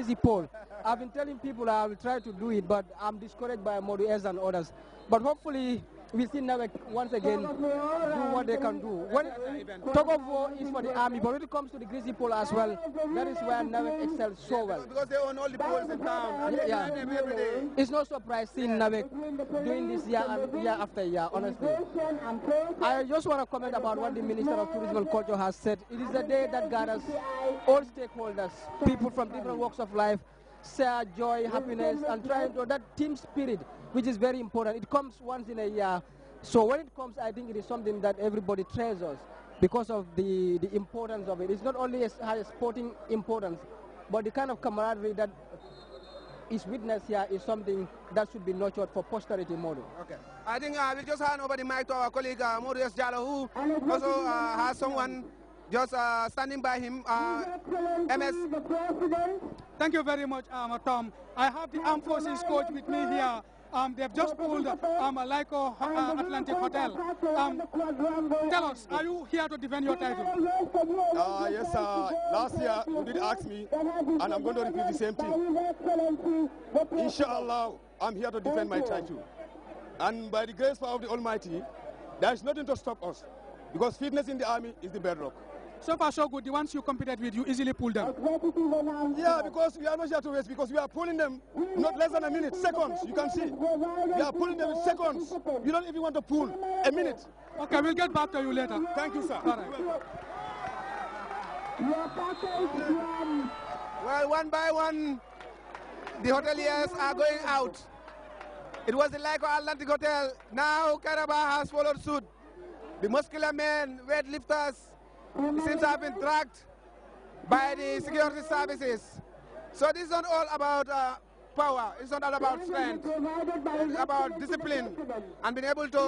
greasy pole. I've been telling people I will try to do it, but I'm discouraged by Modu S and others. But hopefully, we'll see Navek once again do what they can do. When tug of war is for the army, but when it comes to the greasy pole as well, that is where Navek excels so well. Because they own all the poles in town. And they Yeah. them every day. It's no surprise seeing Navek doing this year after year, honestly. I just want to comment about what the Minister of Tourism and Culture has said. It is a day that gathers all stakeholders, people from different walks of life, share joy, happiness, and trying to that team spirit, which is very important. It comes once in a year. So when it comes, I think it is something that everybody treasures because of the importance of it. It's not only has a sporting importance, but the kind of camaraderie that is witnessed here is something that should be nurtured for posterity model. Okay. I think we'll just hand over the mic to our colleague Modu S. Jallo, who also has someone just standing by him, MS. Thank you very much, Tom. I have the Armed Forces coach with me here. They've just pulled Lyco Atlantic Hotel. Tell us, are you here to defend your title? Yes, last year you did ask me, and I'm going to repeat the same thing. Inshallah, I'm here to defend my title. And by the grace of the Almighty, there is nothing to stop us, because fitness in the army is the bedrock. So far, so good. The ones you competed with, you easily pulled them. Yeah, because we are not here to race, because we are pulling them not less than a minute, seconds. You can see. We are pulling them in seconds. You don't even want to pull a minute. Okay, we'll get back to you later. Thank you, sir. All right. Well, one by one, the hoteliers are going out. It was the Lyco Atlantic Hotel. Now Carabao has followed suit. The muscular men, weightlifters, seems to have been tracked by the security services. So this is not all about power. It's not all about strength. It's about discipline and being able to,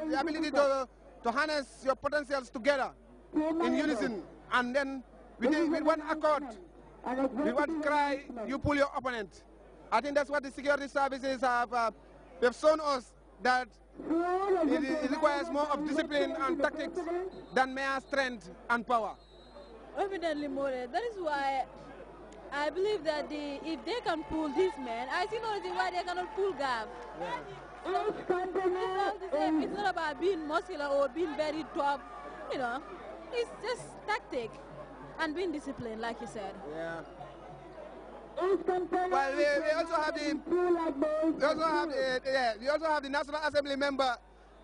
the ability to harness your potentials together in unison. And then with one accord, with one cry, you pull your opponent. I think that's what the security services have. They've shown us that it requires more of discipline and tactics than mere strength and power. Evidently, More. That is why I believe that if they can pull these men, I see no reason why they cannot pull Gav. Yeah. It's all the same. It's not about being muscular or being very tough. You know, it's just tactic and being disciplined, like you said. Yeah. Well, we also have the National Assembly member,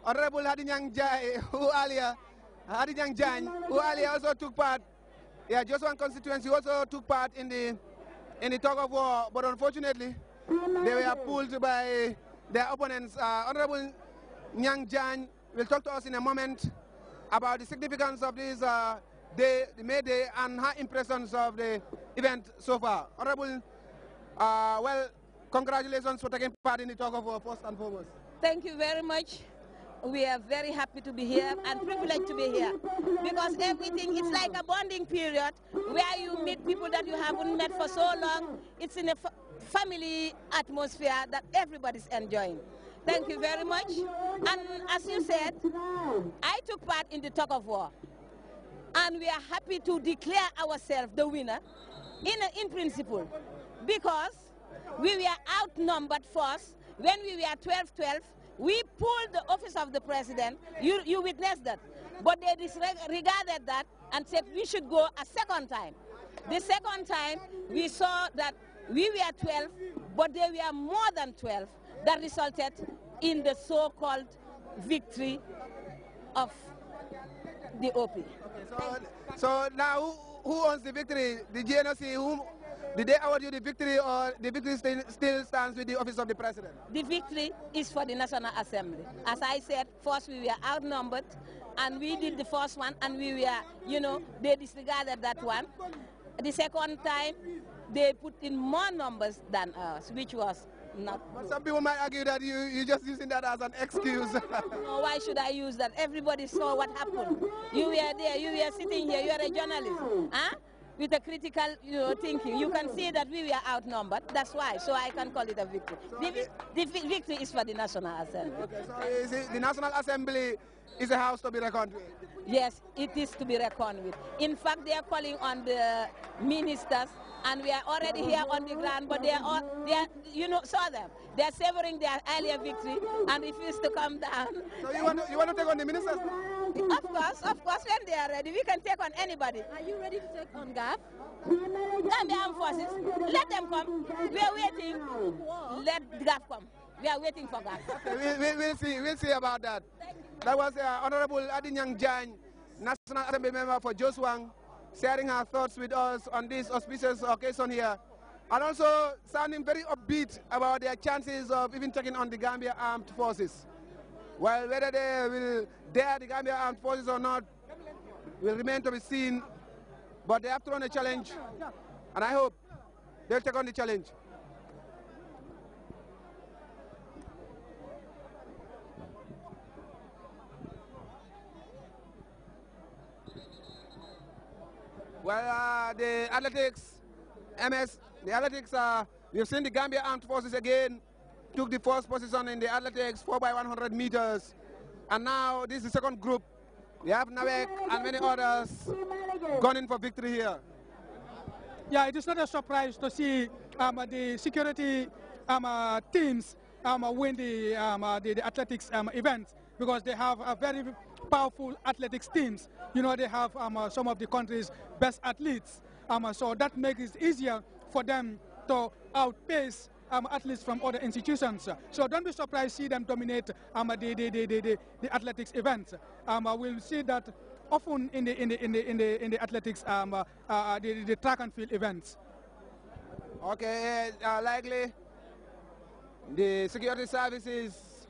Honorable Hadinyang Jai, who earlier also took part. Yeah, just one constituency also took part in the tug of war, but unfortunately they were pulled by their opponents. Honorable Nyang Jan will talk to us in a moment about the significance of this day, the May Day, and her impressions of the event so far. Honorable, well, congratulations for taking part in the tug of war, first and foremost. Thank you very much. We are very happy to be here and privileged to be here, because everything is like a bonding period where you meet people that you haven't met for so long. It's in a family atmosphere that everybody's enjoying. Thank you very much. And as you said, I took part in the tug of war, and we are happy to declare ourselves the winner in principle, because we were outnumbered first. When we were 12-12, we pulled the office of the president. You witnessed that. But they disregarded that and said we should go a second time. The second time, we saw that we were 12, but they were more than 12. That resulted in the so-called victory of the OP. Okay, so now who owns the victory? The GNOC, did they award you the victory, or the victory still stands with the office of the president? The victory is for the National Assembly. As I said, first we were outnumbered, and we did the first one, and we were, you know, they disregarded that one. The second time, they put in more numbers than us, which was not But good. some people might argue that you're just using that as an excuse. No, why should I use that? Everybody saw what happened. You were there, you were sitting here, you are a journalist. Huh? With a critical thinking, you can see that we were outnumbered. That's why. So I can call it a victory. The victory is for the National Assembly. Okay, so you see, the National Assembly is a house to be reckoned with. Yes, it is to be reckoned with. In fact, they are calling on the ministers, and we are already here on the ground, but they are you know, saw them. They are savoring their earlier victory and refuse to come down. So you want to take on the ministers? Of course, when they are ready, we can take on anybody. Are you ready to take on GAF? Gambia Armed Forces, let them come. We are waiting. Let GAF come. We are waiting for GAF. Okay, we'll see about that. That was Honorable Adinyang Jan, National Assembly member for Joswang, sharing her thoughts with us on this auspicious occasion here, and also sounding very upbeat about their chances of even taking on the Gambia Armed Forces. Well, whether they will dare the Gambia Armed Forces or not will remain to be seen, but they have thrown a challenge, and I hope they'll take on the challenge. Well, the athletics, we've seen the Gambia Armed Forces again, took the first position in the athletics, 4x100 meters. And now this is the second group. We have Nawek and many others gunning for victory here. Yeah, it is not a surprise to see the security teams win the athletics event, because they have a very powerful athletics teams. You know, they have some of the country's best athletes. So that makes it easier for them to outpace athletes from other institutions. So don't be surprised to see them dominate the athletics events. We'll see that often in the athletics, the track and field events. Okay, likely the security services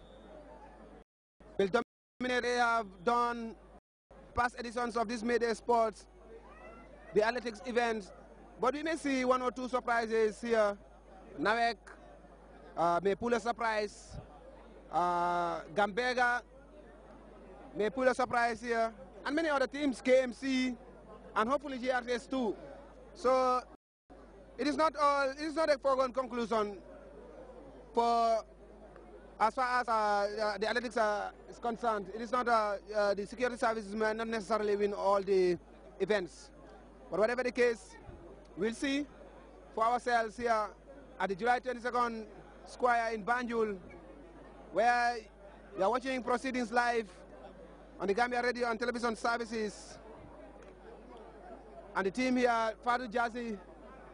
will dominate. They have done past editions of this Mayday Sports, the athletics events, but we may see one or two surprises here. Nawek may pull a surprise. Gambega may pull a surprise here, and many other teams, KMC, and hopefully GRTS too. So it is not a foregone conclusion for as far as the athletics is concerned. It is not the security services may not necessarily win all the events, but whatever the case, we'll see for ourselves here at the July 22nd Square in Banjul, where you are watching proceedings live on the Gambia Radio and Television Services. And the team here, Fadu Jazzy,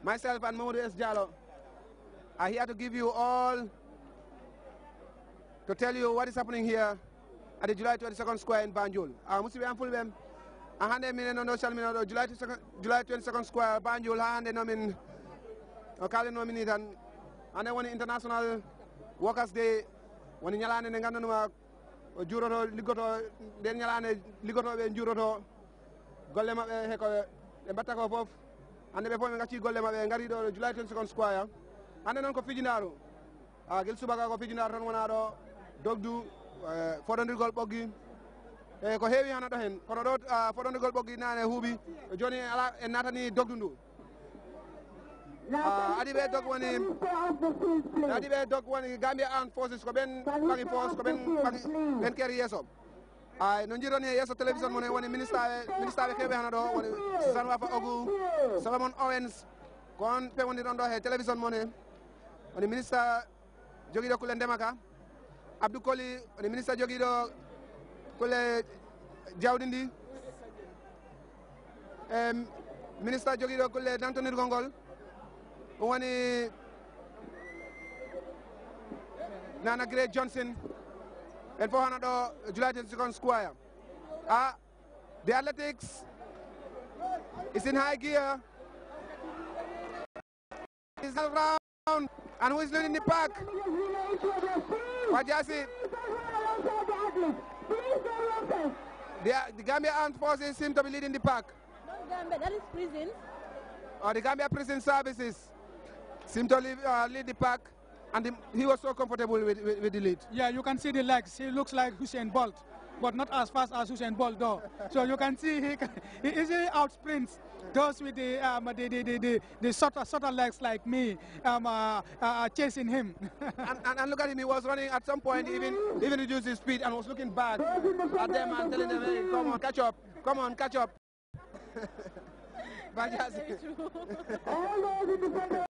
myself and Mamadou S. Jallo, are here to give you all, to tell you what is happening here at the July 22nd Square in Banjul. Musibe am fulbem, hande minen no social media July 22nd Square Banjul, hande nomin kali nomini tan ane woni International Workers Day, woni nyalane ne gandanuma juroto ligoto den nyalane ligoto be juroto golle mabbe he ko be batta ko fof ande be fof be ngacci golle mabbe ngari do July 22nd Square ande non ko fijinaro gel subaka ko fijinaro tan wona do dogdu fodondirgol boggi e ko heewi hana do hen kono do fodondirgol boggi nane huubi joni ala en natani dogdu ndu adi be dog woni Gambia Armed Forces ko ben bagi force ko ben keri yeso ay no jironi yeso television mon woni ministre kebe hana do woni Sanwa fa Ogu Solomon Owens kon pe woni don do he television mon woni ministre jogi do kule ndemaka Abdou Koli woni ministre jogi do kule jawdindi ministre jogi do kule dantonir gongol woni Nana Great Johnson and 400 July 22nd Square. The athletics is in high gear. It's around, and who is leading the pack? Wajasi. The Gambia Armed Forces seem to be leading the pack. No, Gambia, that is prison. The Gambia Prison Services seem to lead the pack, and he was so comfortable with the lead. Yeah, you can see the legs. He looks like Usain Bolt. but not as fast as Usain Bolt though. So you can see he easily outsprints those with the shorter legs like me chasing him. and look at him, he was running at some point, even reduced his speed and was looking back at them and telling them, hey, come on, catch up.